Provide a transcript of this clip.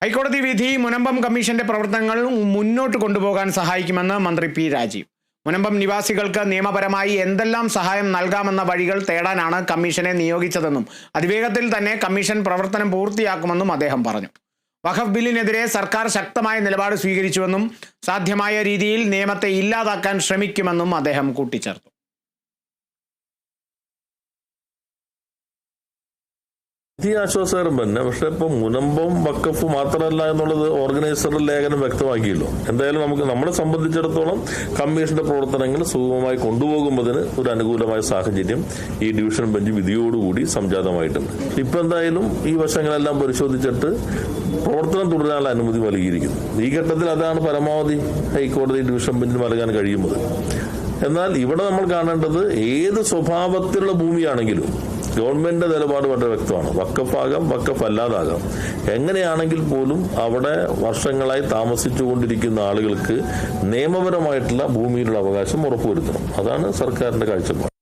ഹൈക്കോടതി വിധി മുനമ്പം കമ്മീഷന്റെ പ്രവർത്തനങ്ങൾ മുന്നോട്ട് കൊണ്ടുപോകാൻ സഹായിക്കുമെന്ന് മന്ത്രി പി രാജീവ്. മുനമ്പം നിവാസികൾക്ക് നിയമപരമായി എന്തെല്ലാം സഹായം നൽകാമെന്ന വഴികൾ തേടാനാണ് കമ്മീഷനെ നിയോഗിച്ചതെന്നും അതിവേഗത്തിൽ തന്നെ കമ്മീഷൻ പ്രവർത്തനം പൂർത്തിയാക്കുമെന്നും അദ്ദേഹം പറഞ്ഞു. വഖഫ് ബില്ലിനെതിരെ സർക്കാർ ശക്തമായ നിലപാട് സ്വീകരിച്ചുവെന്നും സാധ്യമായ രീതിയിൽ നിയമത്തെ ഇല്ലാതാക്കാൻ ശ്രമിക്കുമെന്നും അദ്ദേഹം കൂട്ടിച്ചേർത്തു. ആശ്വാസകരം തന്നെ. പക്ഷെ ഇപ്പൊ മുനമ്പം വഖഫ് മാത്രമല്ല എന്നുള്ളത് ഓർഗനൈസറുടെ ലേഖനം വ്യക്തമാക്കിയല്ലോ. എന്തായാലും നമ്മളെ സംബന്ധിച്ചിടത്തോളം കമ്മീഷന്റെ പ്രവർത്തനങ്ങൾ സുഗമമായി കൊണ്ടുപോകുന്നതിന് ഒരു അനുകൂലമായ സാഹചര്യം ഈ ഡിവിഷൻ ബെഞ്ച് വിധിയോടുകൂടി സംജാതമായിട്ടുണ്ട്. ഇപ്പൊ എന്തായാലും ഈ വശങ്ങളെല്ലാം പരിശോധിച്ചിട്ട് പ്രവർത്തനം തുടരാനുള്ള അനുമതി നൽകിയിരിക്കുന്നു. ഈ ഘട്ടത്തിൽ അതാണ് പരമാവധി ഹൈക്കോടതി ഡിവിഷൻ ബെഞ്ചിന് നൽകാൻ കഴിയുന്നത്. എന്നാൽ ഇവിടെ നമ്മൾ കാണേണ്ടത് ഏത് സ്വഭാവത്തിലുള്ള ഭൂമിയാണെങ്കിലും ഗവൺമെന്റിന്റെ നിലപാട് വളരെ വ്യക്തമാണ്. വഖഫാകാം, വഖഫ് അല്ലാതാകാം. എങ്ങനെയാണെങ്കിൽ പോലും അവിടെ വർഷങ്ങളായി താമസിച്ചുകൊണ്ടിരിക്കുന്ന ആളുകൾക്ക് നിയമപരമായിട്ടുള്ള ഭൂമിയിലുള്ള അവകാശം ഉറപ്പുവരുത്തണം. അതാണ് സർക്കാരിന്റെ കാഴ്ചപ്പാട്.